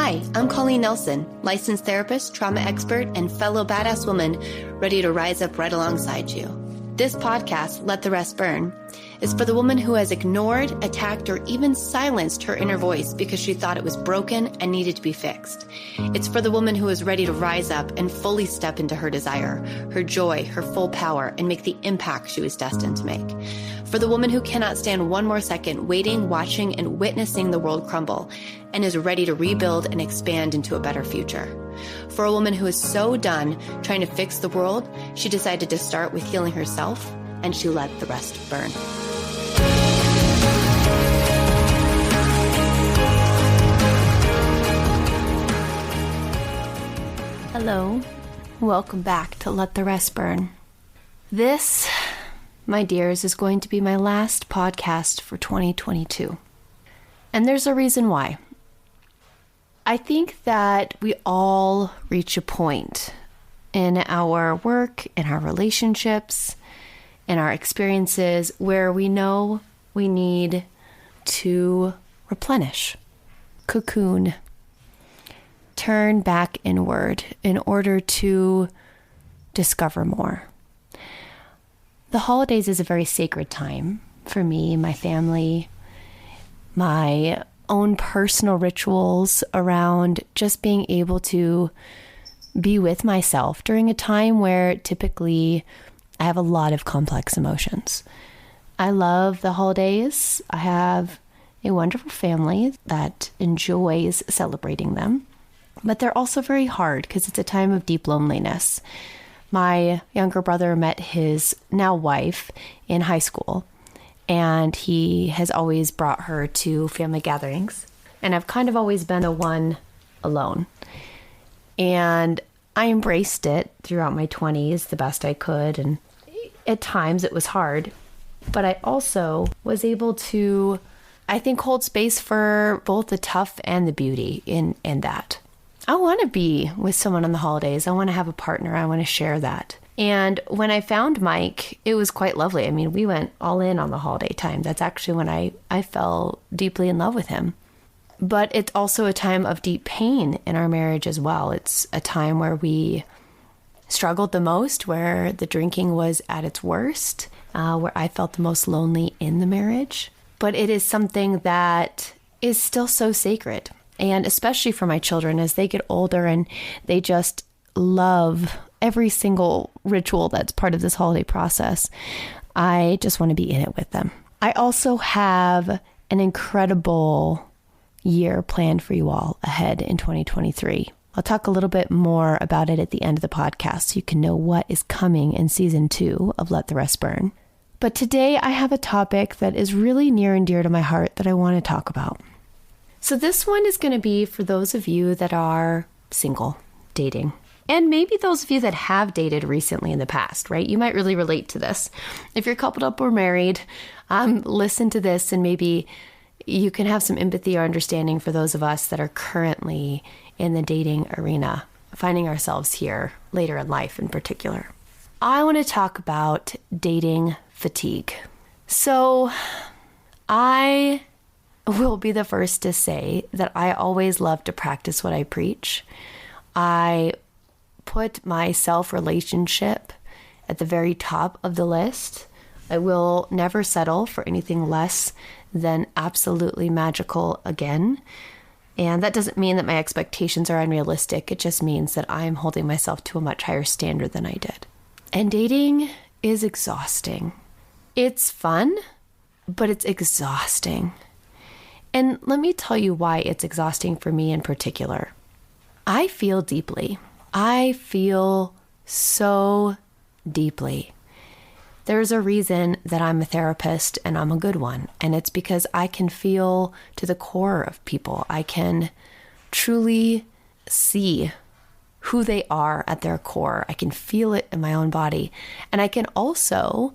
Hi, I'm Colleen Nelson, licensed therapist, trauma expert, and fellow badass woman ready to rise up right alongside you. This podcast, Let the Rest Burn, is for the woman who has ignored, attacked, or even silenced her inner voice because she thought it was broken and needed to be fixed. It's for the woman who is ready to rise up and fully step into her desire, her joy, her full power, and make the impact she was destined to make. For the woman who cannot stand one more second waiting, watching, and witnessing the world crumble and is ready to rebuild and expand into a better future. For a woman who is so done trying to fix the world, she decided to start with healing herself, and she let the rest burn. Hello, welcome back to Let the Rest Burn. This, my dears, is going to be my last podcast for 2022. And there's a reason why. I think that we all reach a point in our work, in our relationships, in our experiences where we know we need to replenish, cocoon, turn back inward in order to discover more. The holidays is a very sacred time for me, my family, my own personal rituals around just being able to be with myself during a time where typically I have a lot of complex emotions. I love the holidays. I have a wonderful family that enjoys celebrating them, but they're also very hard because it's a time of deep loneliness. My younger brother met his now wife in high school, and he has always brought her to family gatherings. And I've kind of always been the one alone. And I embraced it throughout my 20s the best I could. And at times it was hard. But I also was able to, I think, hold space for both the tough and the beauty in that. I want to be with someone on the holidays. I want to have a partner. I want to share that. And when I found Mike, it was quite lovely. I mean, we went all in on the holiday time. That's actually when I fell deeply in love with him. But it's also a time of deep pain in our marriage as well. It's a time where we struggled the most, where the drinking was at its worst, where I felt the most lonely in the marriage. But it is something that is still so sacred. And especially for my children as they get older and they just love every single ritual that's part of this holiday process. I just want to be in it with them. I also have an incredible year planned for you all ahead in 2023. I'll talk a little bit more about it at the end of the podcast so you can know what is coming in season 2 of Let the Rest Burn. But today I have a topic that is really near and dear to my heart that I want to talk about. So this one is going to be for those of you that are single, dating. And maybe those of you that have dated recently in the past, right? You might really relate to this. If you're coupled up or married, listen to this and maybe you can have some empathy or understanding for those of us that are currently in the dating arena, finding ourselves here later in life in particular. I want to talk about dating fatigue. So I will be the first to say that I always love to practice what I preach. I put my self-relationship at the very top of the list. I will never settle for anything less than absolutely magical again. And that doesn't mean that my expectations are unrealistic. It just means that I'm holding myself to a much higher standard than I did. And dating is exhausting. It's fun, but it's exhausting. And let me tell you why it's exhausting for me in particular. I feel deeply. I feel so deeply. There's a reason that I'm a therapist and I'm a good one. And it's because I can feel to the core of people. I can truly see who they are at their core. I can feel it in my own body. And I can also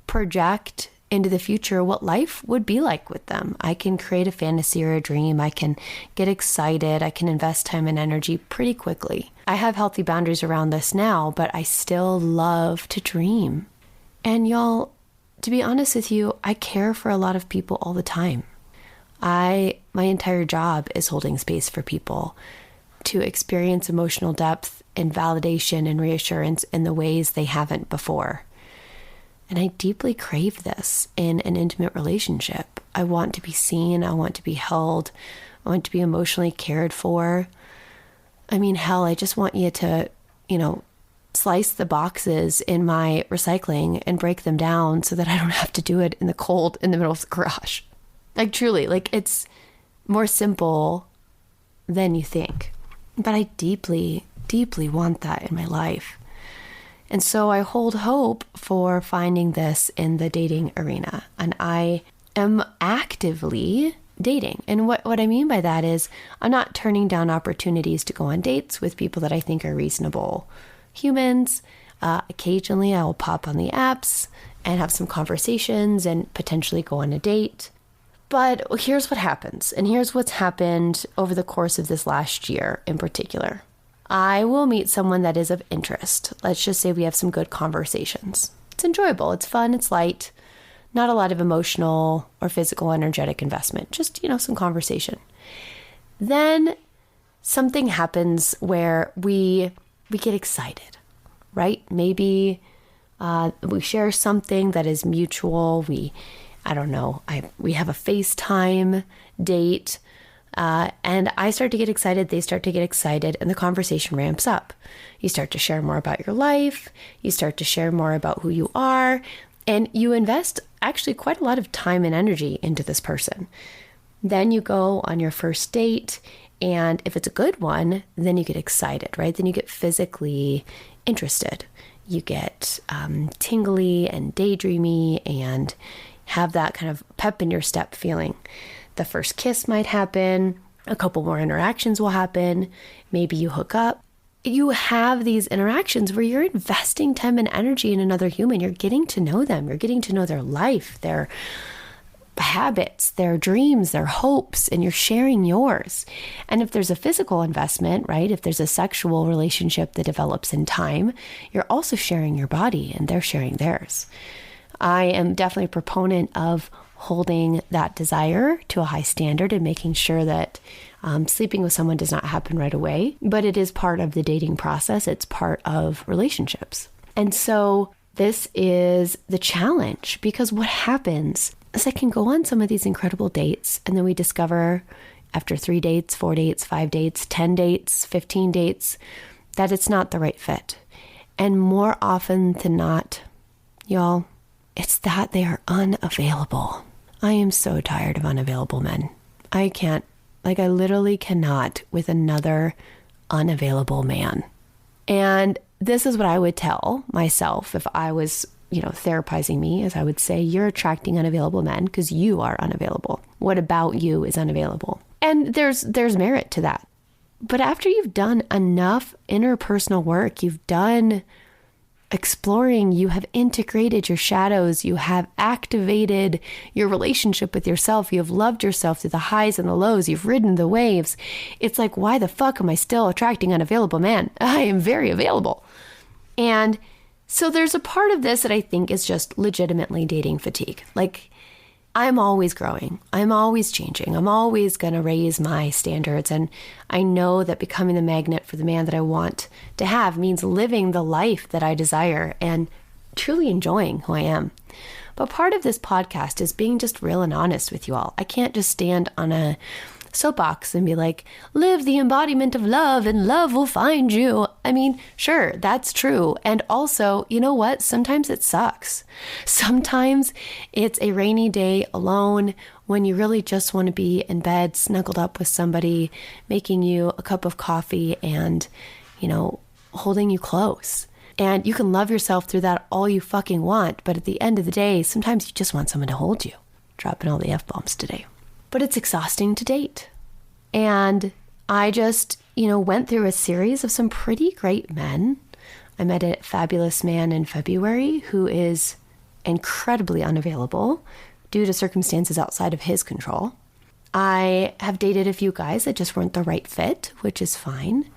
project into the future what life would be like with them. I can create a fantasy or a dream. I can get excited. I can invest time and energy pretty quickly. I have healthy boundaries around this now, but I still love to dream. And y'all, to be honest with you, I care for a lot of people all the time. I my entire job is holding space for people to experience emotional depth and validation and reassurance in the ways they haven't before. And I deeply crave this in an intimate relationship. I want to be seen. I want to be held. I want to be emotionally cared for. I mean, hell, I just want you to, slice the boxes in my recycling and break them down so that I don't have to do it in the cold in the middle of the garage. Like, truly, it's more simple than you think. But I deeply, deeply want that in my life. And so I hold hope for finding this in the dating arena. And I am actively dating. And what I mean by that is I'm not turning down opportunities to go on dates with people that I think are reasonable humans. Occasionally I will pop on the apps and have some conversations and potentially go on a date. But here's what happens. And here's what's happened over the course of this last year in particular. I will meet someone that is of interest. Let's just say we have some good conversations. It's enjoyable. It's fun. It's light. Not a lot of emotional or physical energetic investment. Just, some conversation. Then something happens where we get excited, right? Maybe we share something that is mutual. We have a FaceTime date. And I start to get excited, they start to get excited, and the conversation ramps up. You start to share more about your life, you start to share more about who you are, and you invest actually quite a lot of time and energy into this person. Then you go on your first date, and if it's a good one, then you get excited, right? Then you get physically interested. You get tingly and daydreamy and have that kind of pep in your step feeling. The first kiss might happen. A couple more interactions will happen. Maybe you hook up. You have these interactions where you're investing time and energy in another human. You're getting to know them. You're getting to know their life, their habits, their dreams, their hopes, and you're sharing yours. And if there's a physical investment, right? If there's a sexual relationship that develops in time, you're also sharing your body and they're sharing theirs. I am definitely a proponent of holding that desire to a high standard and making sure that sleeping with someone does not happen right away, but it is part of the dating process. It's part of relationships. And so this is the challenge, because what happens is I can go on some of these incredible dates, and then we discover after 3 dates, 4 dates, 5 dates, 10 dates, 15 dates, that it's not the right fit. And more often than not, y'all, it's that they are unavailable. I am so tired of unavailable men. I literally cannot with another unavailable man. And this is what I would tell myself if I was, therapizing me, as I would say, you're attracting unavailable men because you are unavailable. What about you is unavailable? And there's merit to that. But after you've done enough interpersonal work, you've done exploring, you have integrated your shadows, you have activated your relationship with yourself, you have loved yourself through the highs and the lows, you've ridden the waves. It's like, why the fuck am I still attracting unavailable man? I am very available. And so there's a part of this that I think is just legitimately dating fatigue. I'm always growing. I'm always changing. I'm always going to raise my standards. And I know that becoming the magnet for the man that I want to have means living the life that I desire and truly enjoying who I am. But part of this podcast is being just real and honest with you all. I can't just stand on a soapbox and be like, live the embodiment of love and love will find you. I mean, sure, that's true. And also, you know what? Sometimes it sucks. Sometimes it's a rainy day alone when you really just want to be in bed, snuggled up with somebody, making you a cup of coffee and, holding you close. And you can love yourself through that all you fucking want. But at the end of the day, sometimes you just want someone to hold you. Dropping all the F-bombs today. But it's exhausting to date. And I just, went through a series of some pretty great men. I met a fabulous man in February who is incredibly unavailable due to circumstances outside of his control. I have dated a few guys that just weren't the right fit, which is fine.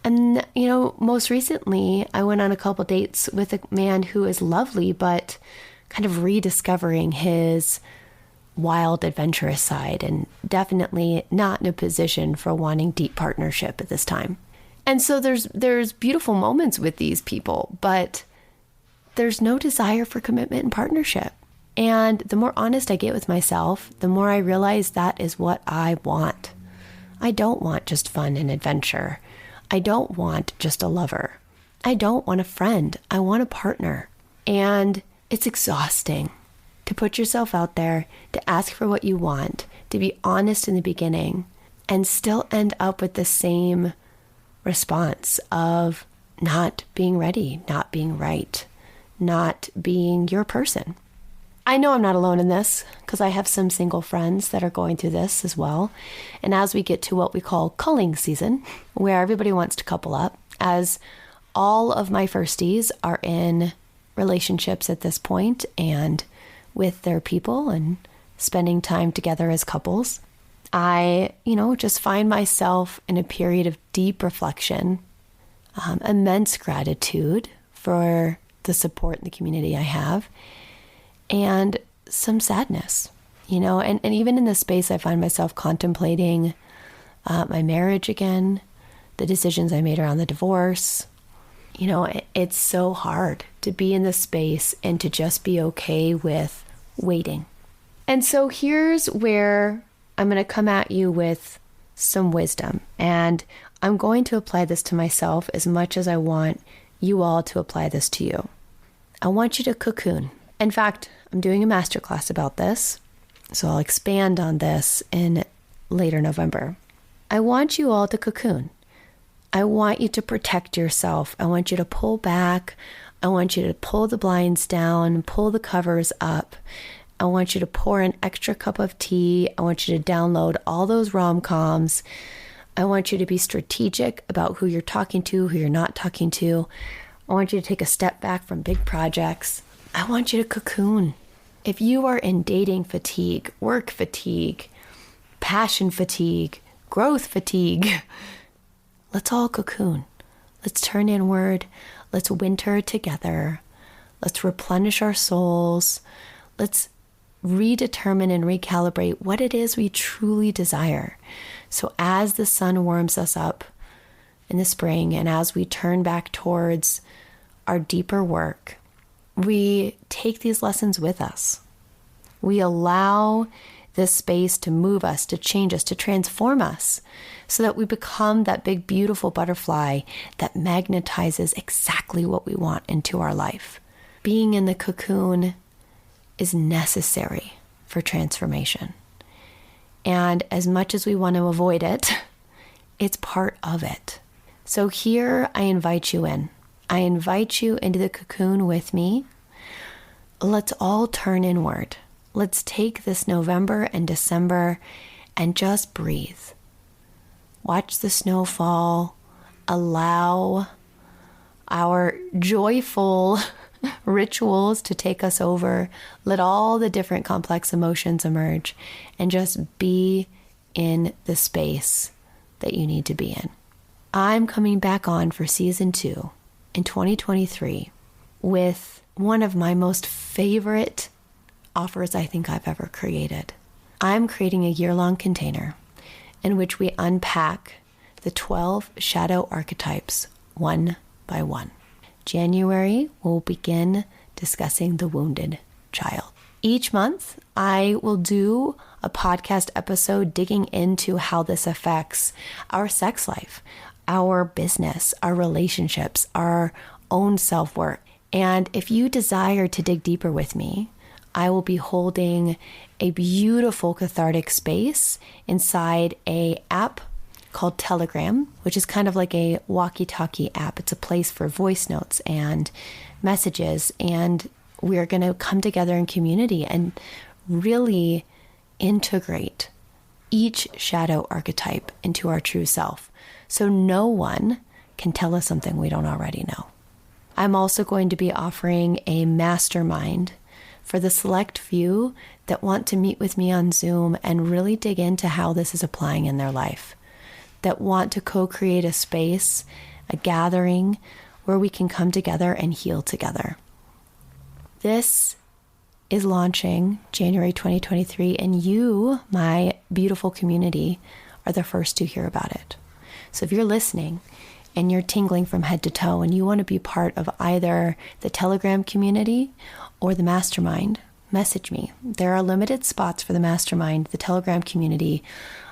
And, most recently, I went on a couple dates with a man who is lovely, but kind of rediscovering his wild, adventurous side, and definitely not in a position for wanting deep partnership at this time. And so there's beautiful moments with these people, but there's no desire for commitment and partnership. And the more honest I get with myself, the more I realize that is what I want. I don't want just fun and adventure. I don't want just a lover. I don't want a friend. I want a partner. And it's exhausting to put yourself out there, to ask for what you want, to be honest in the beginning, and still end up with the same response of not being ready, not being right, not being your person. I know I'm not alone in this because I have some single friends that are going through this as well. And as we get to what we call culling season, where everybody wants to couple up, as all of my firsties are in relationships at this point and with their people and spending time together as couples, I, just find myself in a period of deep reflection, immense gratitude for the support and the community I have, and some sadness, and even in this space, I find myself contemplating my marriage again, the decisions I made around the divorce. It's so hard to be in this space and to just be okay with waiting. And so here's where I'm going to come at you with some wisdom, and I'm going to apply this to myself as much as I want you all to apply this to you. I want you to cocoon. In fact, I'm doing a masterclass about this, so I'll expand on this in later November. I want you all to cocoon. I want you to protect yourself. I want you to pull back. I want you to pull the blinds down, pull the covers up. I want you to pour an extra cup of tea. I want you to download all those rom-coms. I want you to be strategic about who you're talking to, who you're not talking to. I want you to take a step back from big projects. I want you to cocoon. If you are in dating fatigue, work fatigue, passion fatigue, growth fatigue, let's all cocoon. Let's turn inward. Let's winter together. Let's replenish our souls. Let's redetermine and recalibrate what it is we truly desire. So as the sun warms us up in the spring and as we turn back towards our deeper work, we take these lessons with us. We allow this space to move us, to change us, to transform us so that we become that big, beautiful butterfly that magnetizes exactly what we want into our life. Being in the cocoon is necessary for transformation. And as much as we want to avoid it, it's part of it. So here I invite you in. I invite you into the cocoon with me. Let's all turn inward. Let's take this November and December and just breathe. Watch the snow fall. Allow our joyful rituals to take us over. Let all the different complex emotions emerge and just be in the space that you need to be in. I'm coming back on for season 2 in 2023 with one of my most favorite offers I think I've ever created. I'm creating a year-long container in which we unpack the 12 shadow archetypes one by one. January, we'll begin discussing the wounded child. Each month, I will do a podcast episode digging into how this affects our sex life, our business, our relationships, our own self-worth. And if you desire to dig deeper with me, I will be holding a beautiful cathartic space inside an app called Telegram, which is kind of like a walkie-talkie app. It's a place for voice notes and messages, and we're going to come together in community and really integrate each shadow archetype into our true self, so no one can tell us something we don't already know. I'm also going to be offering a mastermind for the select few that want to meet with me on Zoom and really dig into how this is applying in their life, that want to co-create a space, a gathering where we can come together and heal together. This is launching January 2023, and you, my beautiful community, are the first to hear about it. So if you're listening and you're tingling from head to toe and you want to be part of either the Telegram community or the mastermind, message me. There are limited spots for the mastermind. The Telegram community,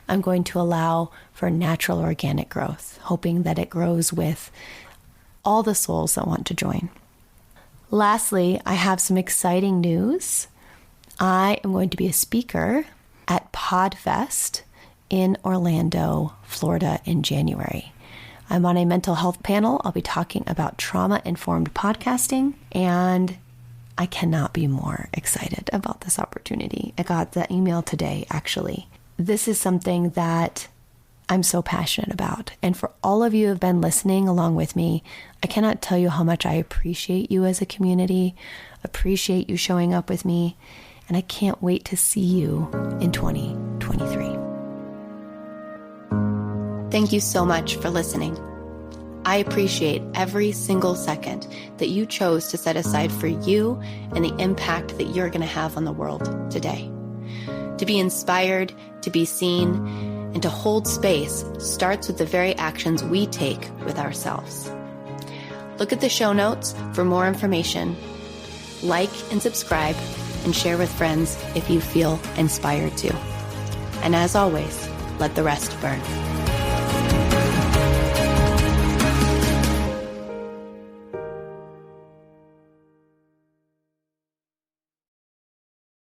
I'm going to allow for natural organic growth, hoping that it grows with all the souls that want to join. Lastly, I have some exciting news. I am going to be a speaker at PodFest in Orlando, Florida in January. I'm on a mental health panel. I'll be talking about trauma-informed podcasting, and I cannot be more excited about this opportunity. I got the email today, actually. This is something that I'm so passionate about. And for all of you who have been listening along with me, I cannot tell you how much I appreciate you as a community, appreciate you showing up with me, and I can't wait to see you in 2023. Thank you so much for listening. I appreciate every single second that you chose to set aside for you and the impact that you're going to have on the world today. To be inspired, to be seen, and to hold space starts with the very actions we take with ourselves. Look at the show notes for more information. Like and subscribe and share with friends if you feel inspired to. And as always, let the rest burn.